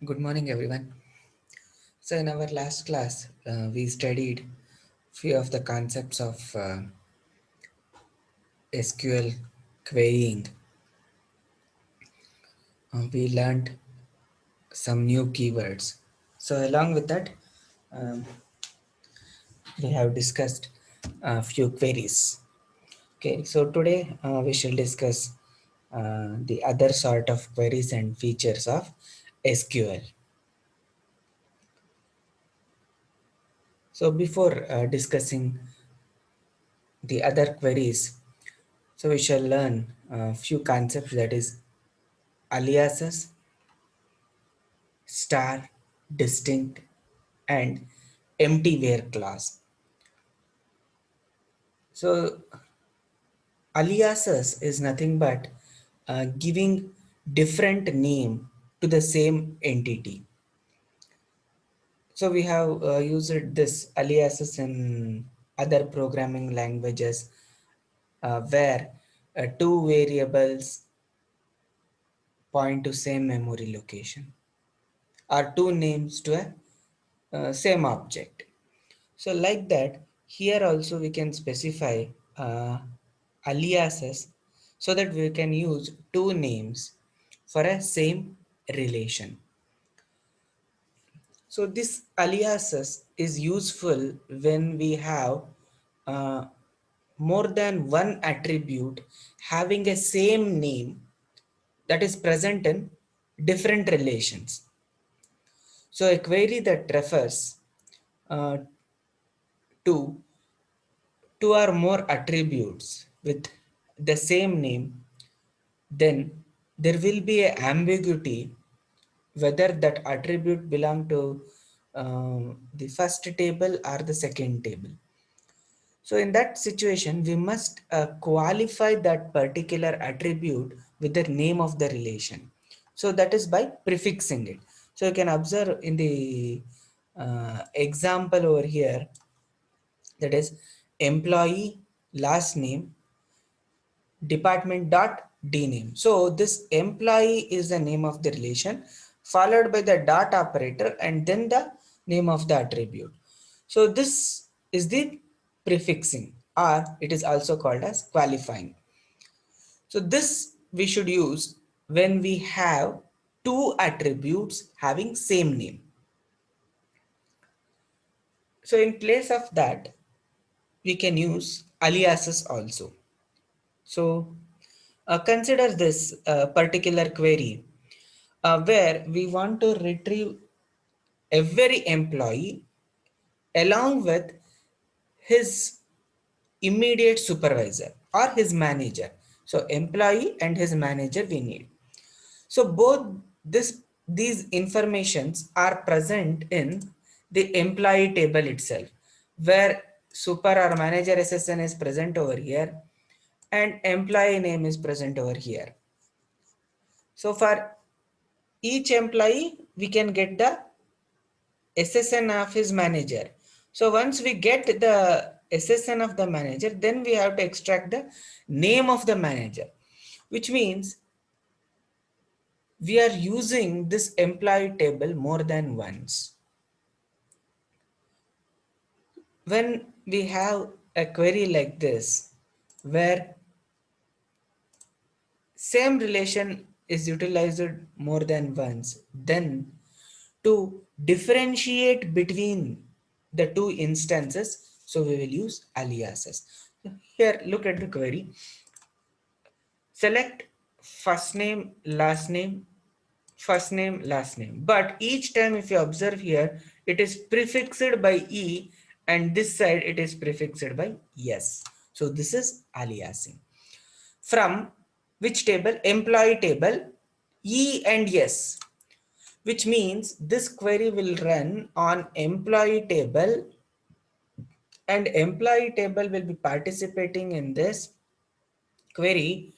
Good morning, everyone. So, in our last class, we studied few of the concepts of SQL querying. We learned some new keywords. So, along with that, um, we have discussed a few queries. Okay, so today we shall discuss the other sort of queries and features of SQL. So, before discussing the other queries, so we shall learn a few concepts, that is aliases, star, distinct, and empty where class. So aliases is nothing but giving different name to the same entity. So we have used this aliases in other programming languages where two variables point to same memory location or two names to a same object. So like that, here also we can specify uh, aliases so that we can use two names for a same relation. So this aliases is useful when we have uh, more than one attribute having a same name that is present in different relations. So a query that refers uh, to two or more attributes with the same name, then there will be a ambiguity whether that attribute belong to the first table or the second table. So in that situation, we must qualify that particular attribute with the name of the relation. So that is by prefixing it. So you can observe in the example over here, that is employee last name department dot dname. So this employee is the name of the relation followed by the dot operator and then the name of the attribute. So this is the prefixing, or it is also called as qualifying. So this we should use when we have two attributes having same name. So in place of that, we can use aliases also. So consider this particular query where we want to retrieve every employee along with his immediate supervisor or his manager. So employee and his manager we need. So both these informations are present in the employee table itself, where super or manager SSN is present over here and employee name is present over here. So for each employee, we can get the SSN of his manager. So once we get the SSN of the manager, then we have to extract the name of the manager, which means we are using this employee table more than once. When we have a query like this, where same relation is utilized more than once, then to differentiate between the two instances, so we will use aliases. Here, look at the query. Select first name, last name, first name, last name. But each time if you observe here, it is prefixed by E and this side it is prefixed by S. So this is aliasing. From which table? Employee table, E and S, which means this query will run on employee table and employee table will be participating in this query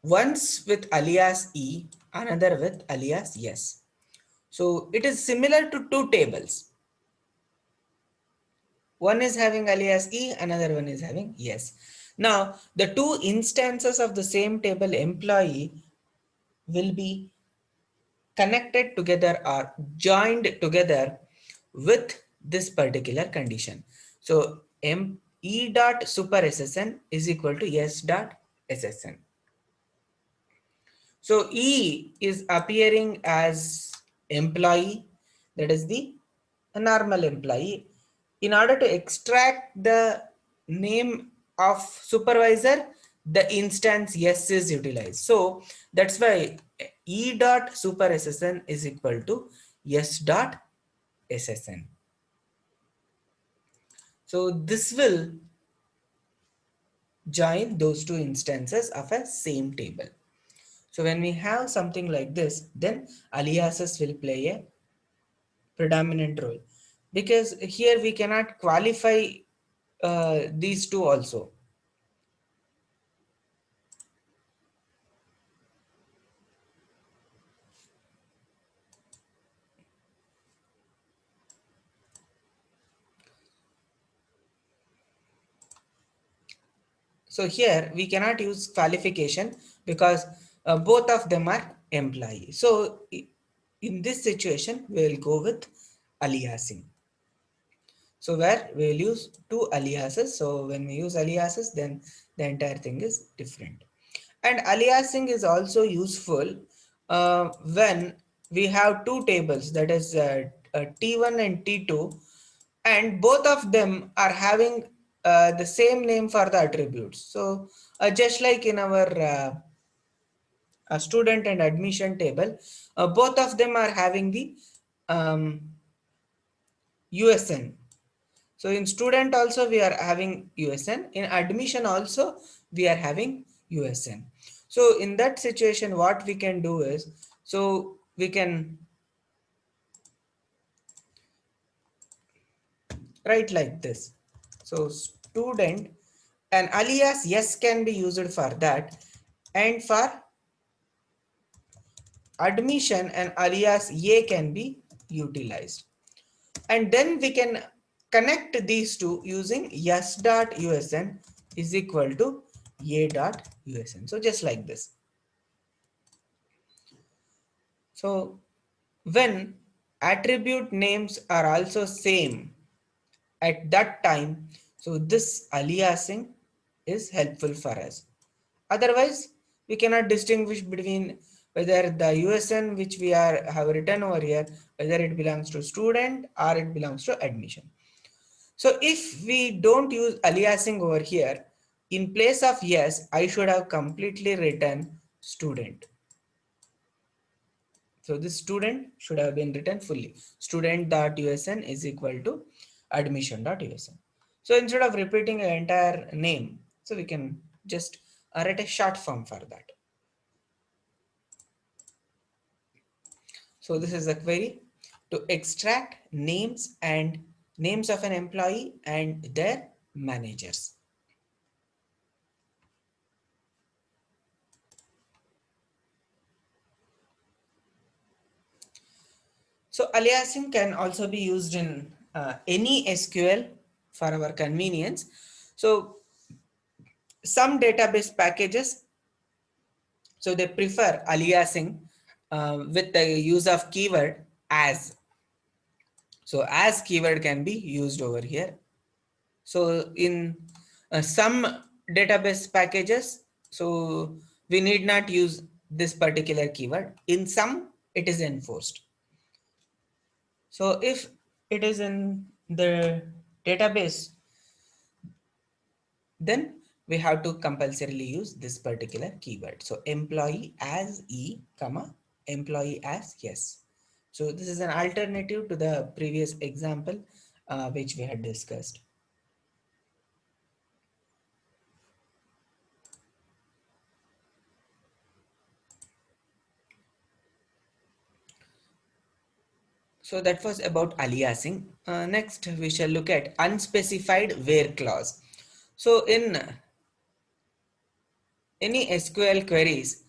once with alias E, another with alias S. So it is similar to two tables. One is having alias E, another one is having S. Now the two instances of the same table employee will be connected together or joined together with this particular condition. So E dot super SSN is equal to S dot SSN. So E is appearing as employee, that is the normal employee. In order to extract the name of supervisor, the instance yes is utilized. So that's why E dot super SSN is equal to S dot SSN. So this will join those two instances of a same table. So when we have something like this, then aliases will play a predominant role, because here we cannot qualify these two also. So here we cannot use qualification because both of them are employee. So in this situation, we will go with aliasing. So where we will use two aliases. So when we use aliases, then the entire thing is different. And aliasing is also useful when we have two tables, that is T1 and T2, and both of them are having the same name for the attributes. So just like in our student and admission table, both of them are having the um, USN. So in student also we are having USN, in admission also we are having USN. So in that situation, what we can do is, so we can write like this. So student, an alias yes can be used for that, and for admission an alias a can be utilized. And then we can connect these two using s dot usn is equal to a dot usn. So just like this. So when attribute names are also same at that time, so this aliasing is helpful for us. Otherwise, we cannot distinguish between whether the USN which we have written over here, whether it belongs to student or it belongs to admission. So if we don't use aliasing over here, in place of yes, I should have completely written student. So this student should have been written fully. Student.usn is equal to admission.usn. So instead of repeating an entire name, so we can just write a short form for that. So this is a query to extract names and names of an employee and their managers. So aliasing can also be used in any SQL for our convenience. So some database packages, so they prefer aliasing with the use of keyword as. So as keyword can be used over here. So in some database packages, so we need not use this particular keyword. In some, it is enforced. So if it is in the database, then we have to compulsorily use this particular keyword. So employee as E, comma, employee as yes. So this is an alternative to the previous example which we had discussed. So that was about aliasing. Next, we shall look at unspecified where clause. So in any SQL queries,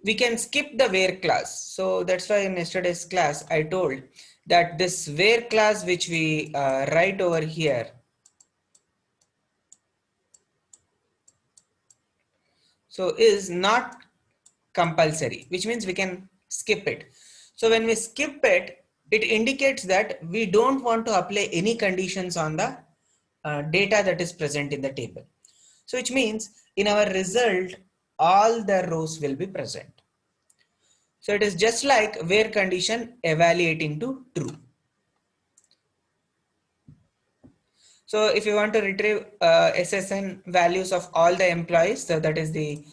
we can skip the where clause. So that's why in yesterday's class, I told that this where clause which we write over here, so is not compulsory, which means we can skip it. So when we skip it, it indicates that we don't want to apply any conditions on the data that is present in the table. So which means in our result, all the rows will be present. So it is just like where condition evaluating to true. So if you want to retrieve SSN values of all the employees, so that is the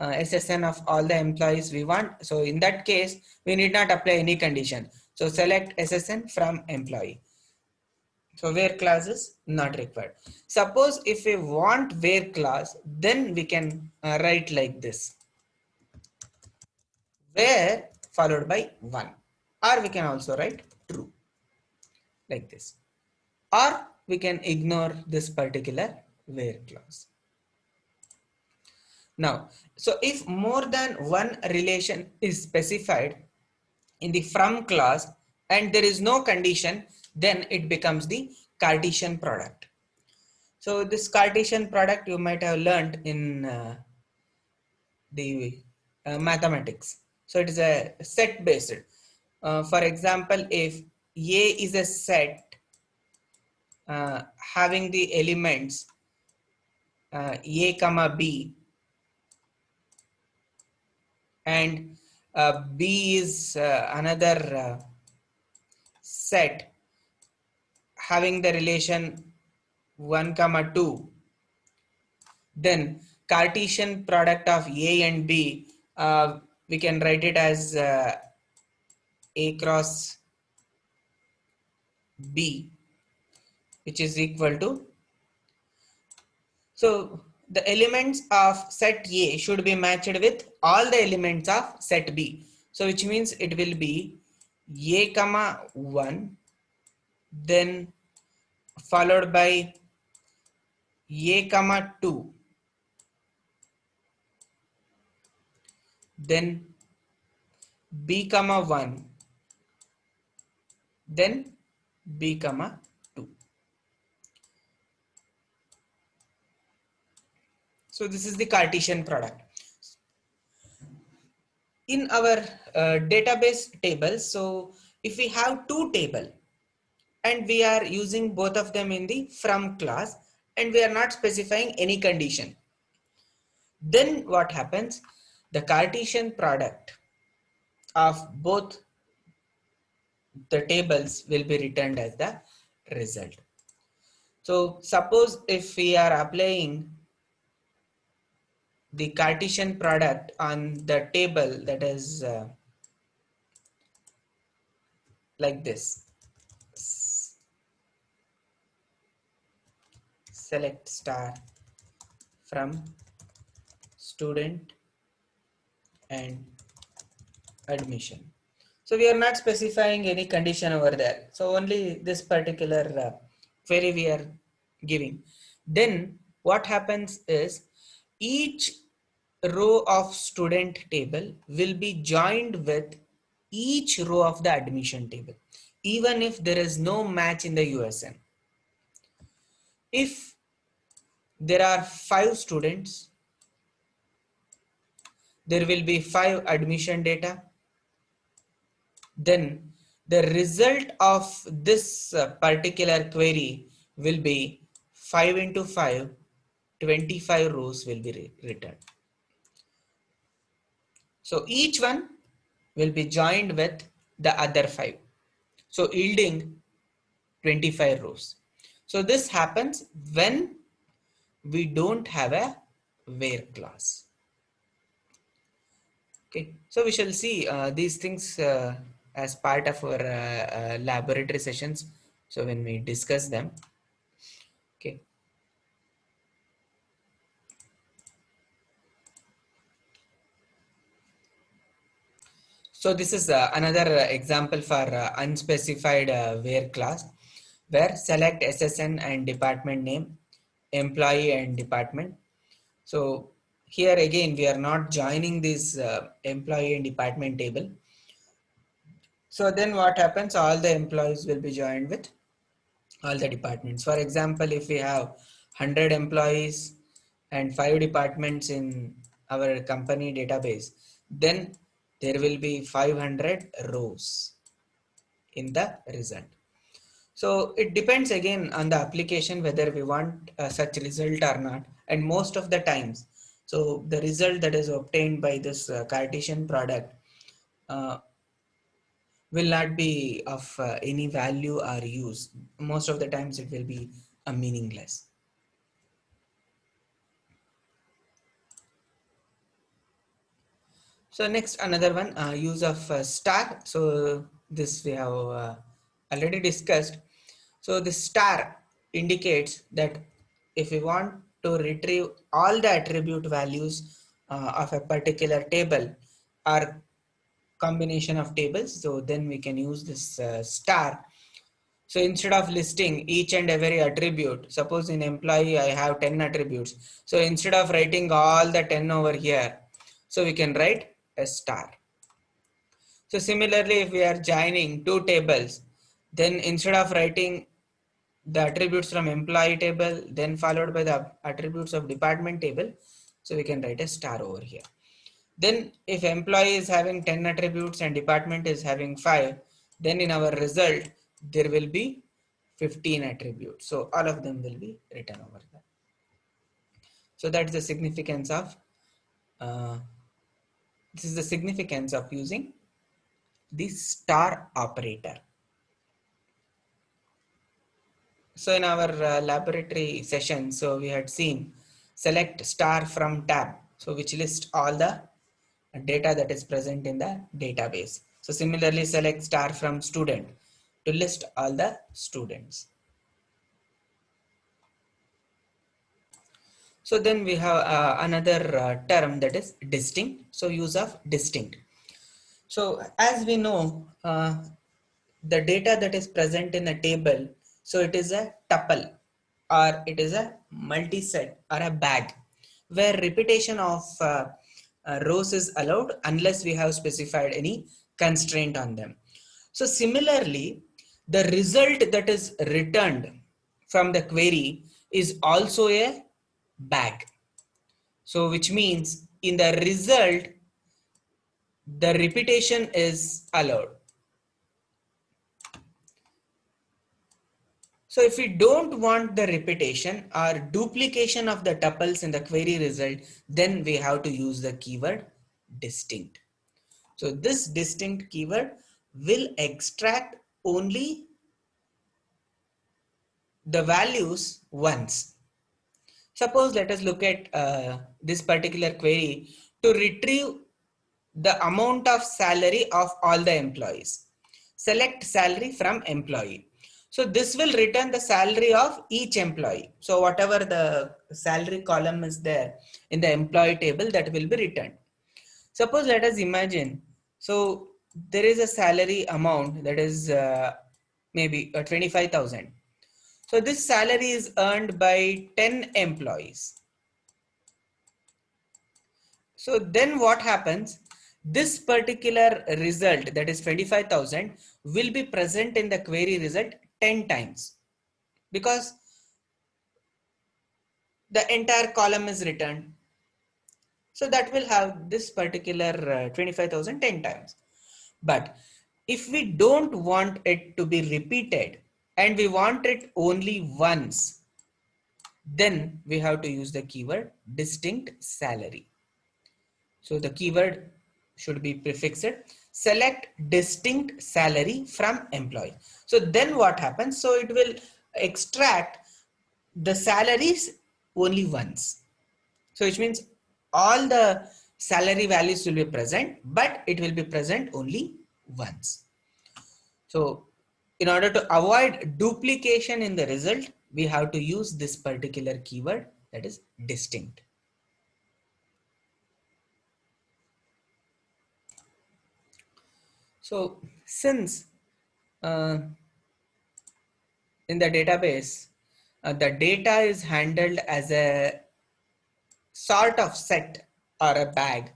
SSN of all the employees we want. So in that case, we need not apply any condition. So select SSN from employee. So where clause is not required. Suppose if we want where clause, then we can write like this. Where followed by 1. Or we can also write true like this. Or we can ignore this particular where clause. Now, so if more than one relation is specified in the from clause and there is no condition, then it becomes the Cartesian product. So this Cartesian product you might have learned in the mathematics. So it is a set based. For example, if A is a set having the elements A comma B, and B is another set having the relation 1 comma 2, then Cartesian product of A and B, we can write it as A cross B, which is equal to, so the elements of set A should be matched with all the elements of set B. So which means it will be A comma 1, then followed by A comma 2, then B comma 1, then B comma 2. So this is the Cartesian product. In our database table, so if we have two tables and we are using both of them in the from class and we are not specifying any condition, then what happens? The Cartesian product of both the tables will be returned as the result. So suppose if we are applying the Cartesian product on the table that is like this. Select star from student and admission. So we are not specifying any condition over there. So only this particular query we are giving. Then what happens is each row of student table will be joined with each row of the admission table, even if there is no match in the USN. If there are 5 students, there will be 5 admission data. Then the result of this particular query will be 5 into 5, 25 rows will be returned. So each one will be joined with the other 5. So yielding 25 rows. So this happens when we don't have a where clause. Okay, so we shall see these things as part of our laboratory sessions. So when we discuss them, okay. So this is another example for unspecified where clause, where select SSN and department name, employee and department. So here again, we are not joining this employee and department table. So then what happens? All the employees will be joined with all the departments. For example, if we have 100 employees and 5 departments in our company database, then there will be 500 rows in the result. So it depends again on the application whether we want such result or not. And most of the times, so the result that is obtained by this Cartesian product uh, will not be of any value or use. Most of the times it will be meaningless. So next another one, use of star. So this we have already discussed. So the star indicates that if we want to retrieve all the attribute values of a particular table or combination of tables, so then we can use this star. So instead of listing each and every attribute, suppose in employee I have 10 attributes. So instead of writing all the 10 over here, so we can write a star. So similarly, if we are joining two tables, then instead of writing the attributes from employee table, then followed by the attributes of department table, so we can write a star over here. Then if employee is having 10 attributes and department is having 5, then in our result, there will be 15 attributes. So all of them will be written over there. So that's the significance of, uh, this is the significance of using the star operator. So in our laboratory session, so we had seen select star from tab, so which lists all the data that is present in the database. So similarly, select star from student to list all the students. So then we have another term, that is distinct. So use of distinct. So as we know, the data that is present in a table, so it is a tuple or it is a multi-set or a bag where repetition of rows is allowed unless we have specified any constraint on them. So similarly, the result that is returned from the query is also a bag. So which means in the result, the repetition is allowed. So if we don't want the repetition or duplication of the tuples in the query result, then we have to use the keyword distinct. So this distinct keyword will extract only the values once. Suppose let us look at this particular query to retrieve the amount of salary of all the employees. Select salary from employee. So this will return the salary of each employee. So whatever the salary column is there in the employee table, that will be returned. Suppose let us imagine, so there is a salary amount that is maybe 25,000. So this salary is earned by 10 employees. So then what happens? This particular result, that is 25,000, will be present in the query result 10 times because the entire column is returned. So that will have this particular 25,000 10 times. But if we don't want it to be repeated and we want it only once, then we have to use the keyword distinct salary. So the keyword should be prefixed. Select distinct salary from employee. So then what happens? So it will extract the salaries only once. So which means all the salary values will be present, but it will be present only once. So in order to avoid duplication in the result, we have to use this particular keyword, that is distinct. So since uh, in the database, the data is handled as a sort of set or a bag.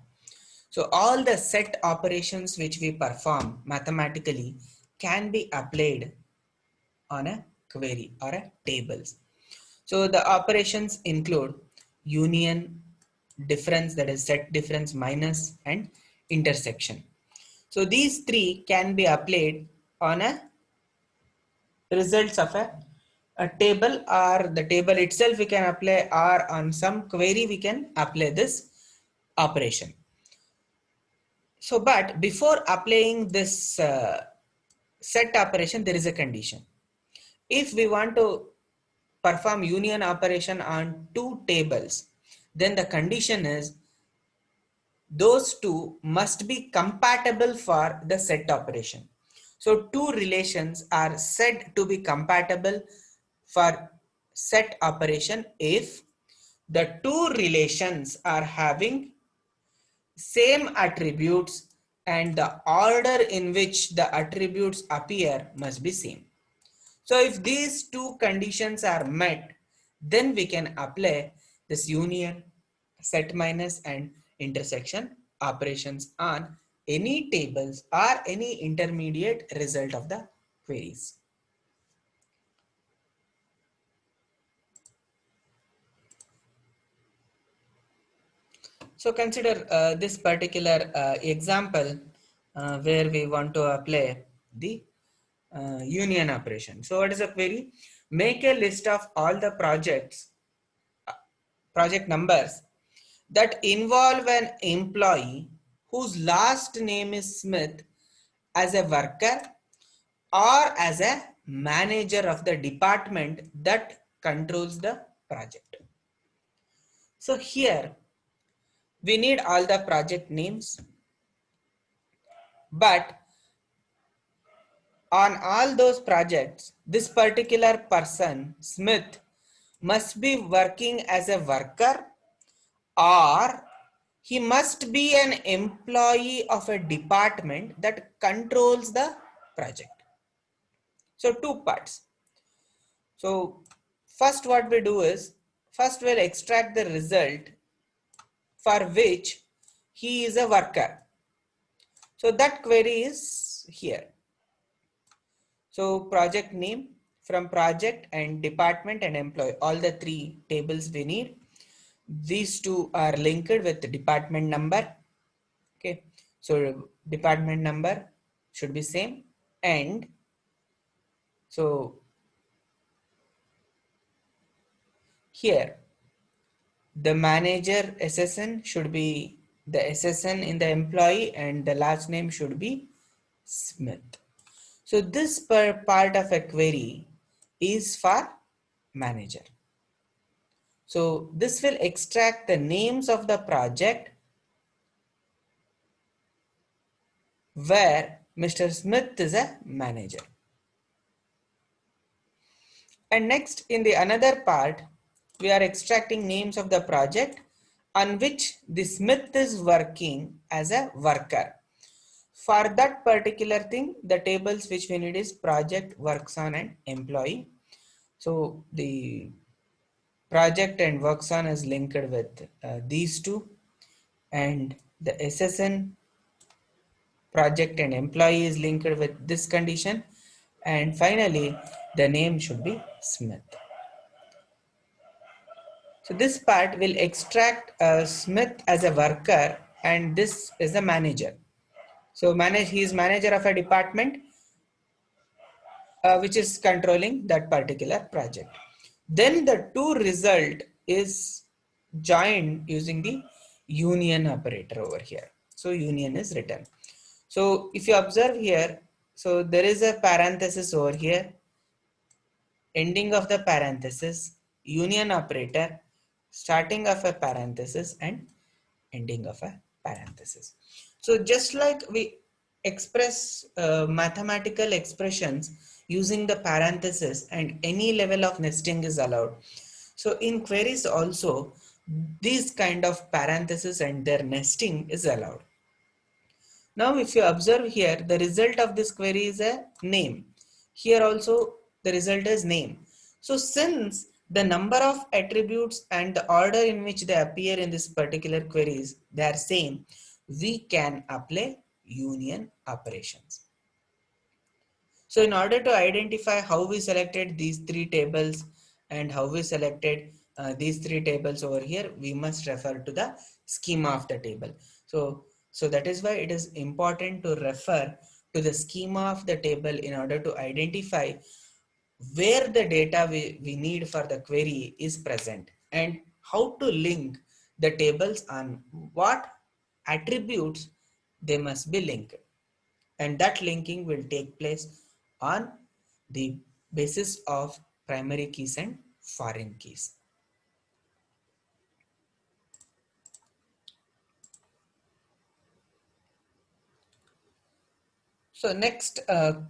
So all the set operations which we perform mathematically can be applied on a query or a tables. So the operations include union, difference, that is set difference minus, and intersection. So these three can be applied on a results of a table, or the table itself we can apply, or on some query we can apply this operation. So but before applying this set operation, there is a condition. If we want to perform union operation on two tables, then the condition is those two must be compatible for the set operation. So two relations are said to be compatible for set operation if the two relations are having same attributes and the order in which the attributes appear must be same. So if these two conditions are met, then we can apply this union, set minus and intersection operations on any tables or any intermediate result of the queries. So consider this particular example where we want to apply the union operation. So what is a query? Make a list of all the project numbers that involve an employee whose last name is Smith as a worker or as a manager of the department that controls the project. So here we need all the project names, but on all those projects, this particular person, Smith, must be working as a worker, or he must be an employee of a department that controls the project. So two parts. So first what we do is, first we'll extract the result for which he is a worker. So that query is here. So project name, from project and department and employee, all the three tables we need. These two are linked with the department number. Okay, so department number should be same, and so here the manager SSN should be the SSN in the employee, and the last name should be Smith. So this part of a query is for manager. So this will extract the names of the project where Mr. Smith is a manager. And next, in the another part, we are extracting names of the project on which the Smith is working as a worker. For that particular thing, the tables which we need is project, works on, and employee. So the project and works on is linked with these two, and the SSN project and employee is linked with this condition, and finally the name should be Smith. So this part will extract Smith as a worker, and this is a manager. So he is manager of a department which is controlling that particular project. Then the two result is joined using the union operator over here. So union is written. So if you observe here, so there is a parenthesis over here, ending of the parenthesis, union operator, starting of a parenthesis, and ending of a parenthesis. So just like we express mathematical expressions using the parenthesis, and any level of nesting is allowed. So in queries also, these kind of parenthesis and their nesting is allowed. Now if you observe here, the result of this query is a name. Here also the result is name. So since the number of attributes and the order in which they appear in this particular queries, they are same, we can apply union operations. So in order to identify how we selected these three tables and how we selected these three tables over here, we must refer to the schema of the table. So So that is why it is important to refer to the schema of the table in order to identify where the data we need for the query is present and how to link the tables on what attributes they must be linked. And that linking will take place on the basis of primary keys and foreign keys. So next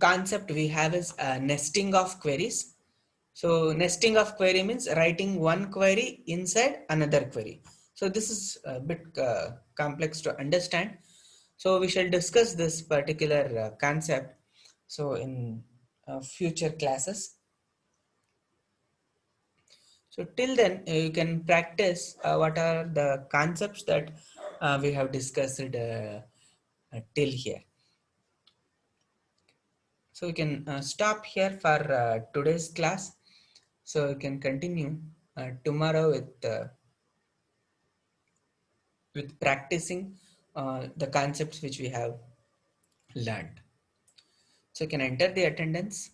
concept we have is nesting of queries. So nesting of query means writing one query inside another query. So this is a bit complex to understand. So we shall discuss this particular concept. So in future classes. So till then you can practice what are the concepts that we have discussed till here. So we can stop here for today's class. So we can continue tomorrow with practicing the concepts which we have learned. So you can enter the attendance.